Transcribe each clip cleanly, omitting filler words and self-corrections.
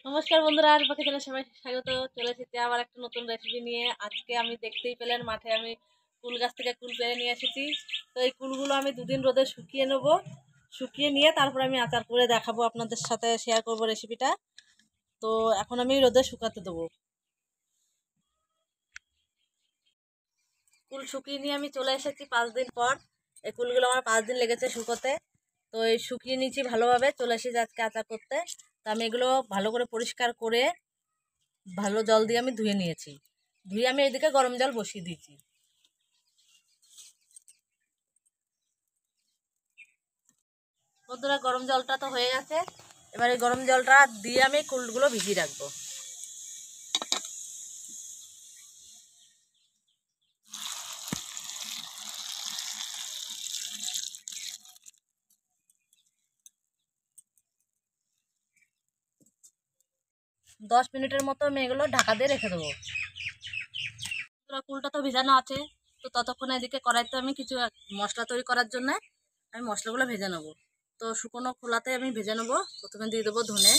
নমস্কার বন্ধুরা, আর বাকি চ্যানেলে সবাই স্বাগত। চলে এসেছি আবার একটা নতুন রেসিপি নিয়ে। আজকে আমি দেখতেই পেলেন মাঠে আমি কুল গাছ থেকে কুল পেরে নিয়ে এসেছি। তো এই কুলগুলো আমি দুদিন রোদে শুকিয়ে নেব, শুকিয়ে নিয়ে তারপর আমি আচার করে দেখাবো, আপনাদের সাথে শেয়ার করব রেসিপিটা। তো এখন আমি রোদে শুকাতে দেবো। কুল শুকিয়ে নিয়ে আমি চলে এসেছি 5 দিন পর। এই কুলগুলো আমার 5 দিন লেগেছে শুকোতে। তো এই শুকিয়ে নিয়েছি ভালোভাবে, চলে এসেছি আজকে আচার করতে। তো আমি এগুলো ভালো করে পরিষ্কার করে ভালো জল দিয়ে আমি ধুয়ে নিয়েছি। ধুয়ে আমি এদিকে গরম জল বসিয়ে দিয়েছি। বন্ধুরা, গরম জলটা তো হয়ে গেছে। এবার এই গরম জলটা দিয়ে আমি কুলগুলো ভিজিয়ে রাখবো। দশ মিনিটের মতো আমি এগুলো ঢাকা দিয়ে রেখে দেবো। কুলটা তো ভেজানো আছে। তো ততক্ষণে এদিকে কড়াইতে আমি কিছু মশলা তৈরি করার জন্য আমি মশলাগুলো ভেজে নেবো। তো শুকনো খোলাতে আমি ভেজে নেবো। প্রথমে দিয়ে দেবো ধনে,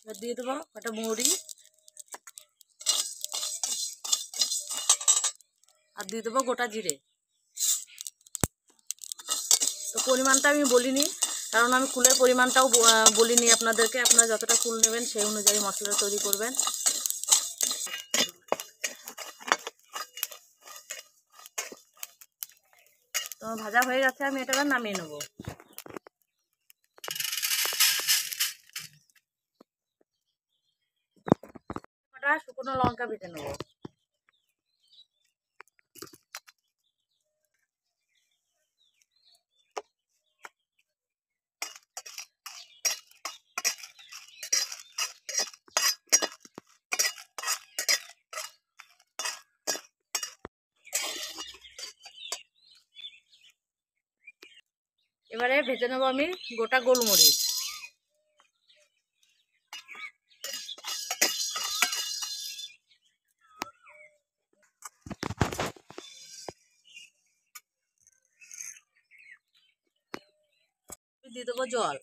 এবার দিয়ে দেবো একটা মৌরি, আর দিয়ে দেবো গোটা জিরে। তো পরিমাণটা আমি বলিনি, কারণ আমি কুলের পরিমাণটাও বলিনি আপনাদেরকে। আপনারা যতটা কুল নেবেন সেই অনুযায়ী মশলাটা তৈরি করবেন। তো ভাজা হয়ে গেছে, আমি এটা এবার নামিয়ে নেবো। কটা শুকনো লঙ্কা ভেজে নেবো। এবারে ভেজে নেবো আমি গোটা গোলমরিচ। দিয়ে দেবো জল।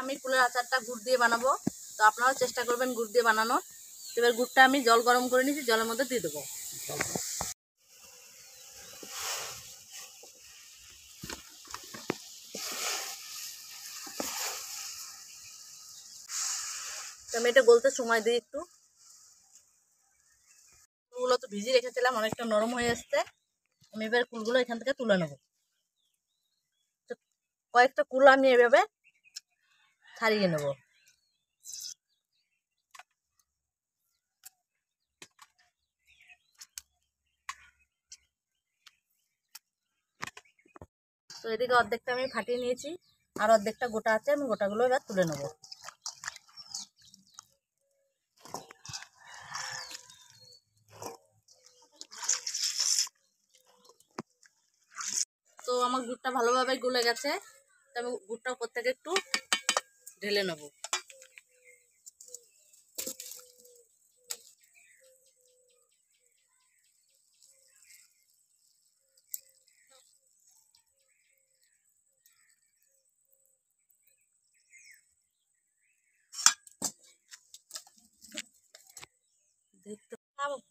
আমি কুলের আচারটা গুড় দিয়ে বানাবো। তো আপনারাও চেষ্টা করবেন গুড় দিয়ে বানানোর। এবার গুড়টা আমি জল গরম করে নিয়েছি, জলের মধ্যে দিয়ে দেবো। আমি এটা গলতে সময় দিই একটু। কুলগুলো তো ভিজিয়ে রেখেছিলাম, অনেকটা নরম হয়ে আসছে। আমি এবার কুলগুলো এখান থেকে তুলে নেবো। কয়েকটা কুল আমি এভাবে ছাড়িয়ে নেব। তো এদিকে অর্ধেকটা আমি ফাটিয়ে নিয়েছি, আর অর্ধেকটা গোটা আছে, আমি গোটাগুলো এবার তুলে নেব। তো আমার গুড়টা ভালোভাবে গলে গেছে। তো আমি গুড়টা উপর থেকে একটু ঢেলে নেব।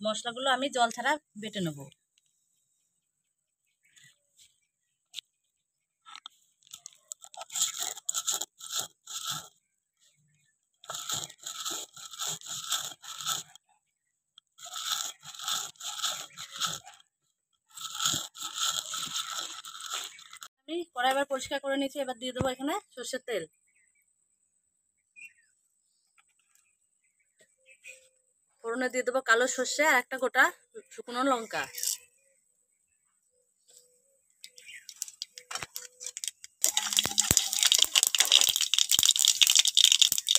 মশলাগুলো আমি জল ছাড়া বেটে নেব। আমি কড়াই এবার পরিষ্কার করে নিয়েছি। এবার দিয়ে দেবো এখানে সর্ষের তেল। ফোড়নে দিয়ে দেবো কালো সর্ষে আর একটা গোটা শুকনো লঙ্কা,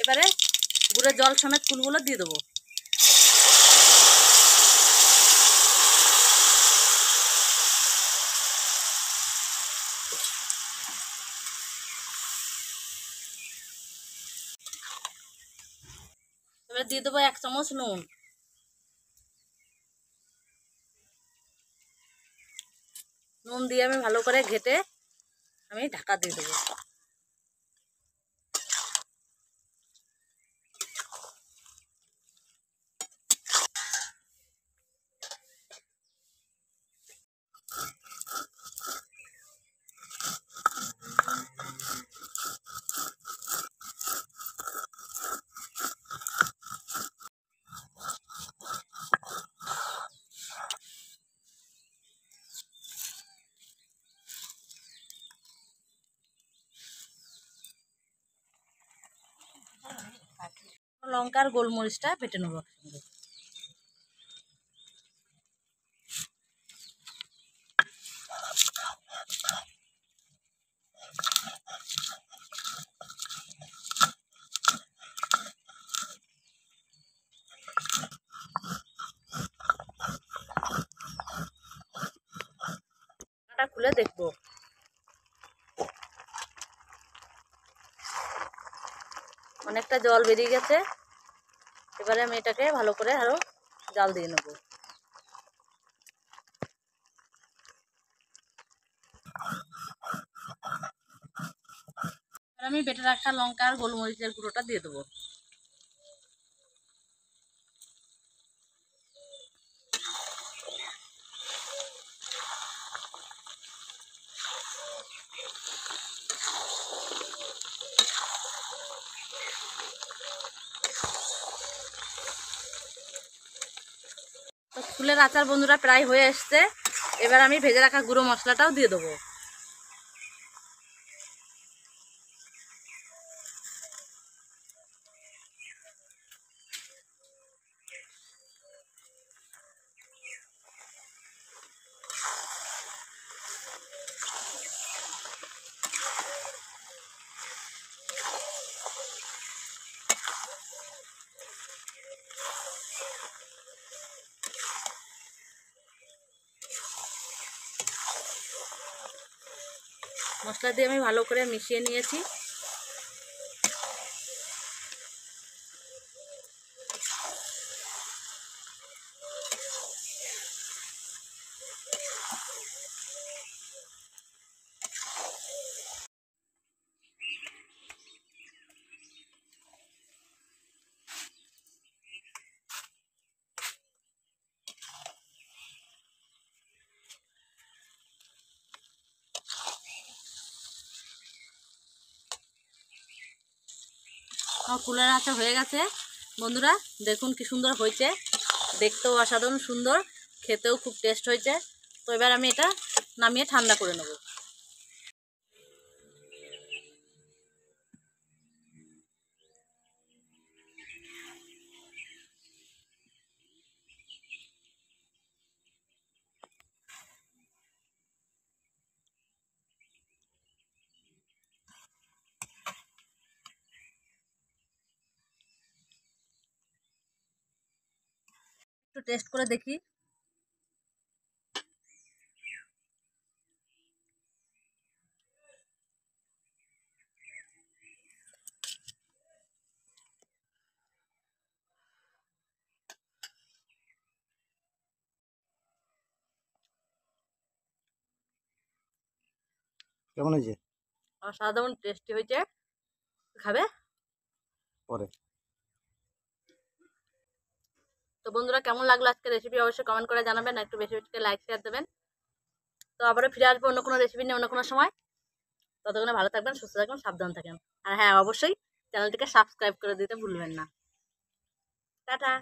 এবারে গুঁড়ো জল সমেত কুলগুলো দিয়ে দেবো। এবারে দিয়ে দেবো 1 চামচ নুন। নুন দিয়ে আমি ভালো করে ঘেটে আমি ঢাকা দিয়ে দেবো। লঙ্কার গোলমরিচটা বেটে নেবো একসঙ্গে। খুলে দেখবো, অনেকটা জল বেরিয়ে গেছে। এবারে আমি এটাকে ভালো করে আরো জাল দিয়ে নেব। আমি বেটে রাখা লঙ্কা আর গোলমরিচের গুঁড়োটা দিয়ে দেবো। তো ফুলের আচার বন্ধুরা প্রায় হয়ে এসছে। এবার আমি ভেজে রাখা গুঁড়ো মশলাটাও দিয়ে দেবো। মশলা দিয়ে আমি ভালো করে মিশিয়ে নিয়েছি। আমার ফুলের আচার হয়ে গেছে বন্ধুরা, দেখুন কি সুন্দর হয়েছে, দেখতেও অসাধারণ সুন্দর, খেতেও খুব টেস্ট হয়েছে। তো এবার আমি এটা নামিয়ে ঠান্ডা করে নেব। একটু টেস্ট করে দেখি। কেমন হয়েছে? অসাধারণ টেস্টি হয়েছে, খাবে পরে। তো বন্ধুরা কেমন লাগলো আজকের রেসিপি অবশ্যই কমেন্ট করে জানাবেন, একটু বেশি বেশি লাইক শেয়ার দেবেন। তো আবারও ফিরে আসবো অন্য কোনো রেসিপি নিয়ে অন্য কোনো সময়। ততক্ষণে ভালো থাকবেন, সুস্থ থাকবেন, সাবধান থাকেন। আর হ্যাঁ, অবশ্যই চ্যানেলটিকে সাবস্ক্রাইব করে দিতে ভুলবেন না। টাটা।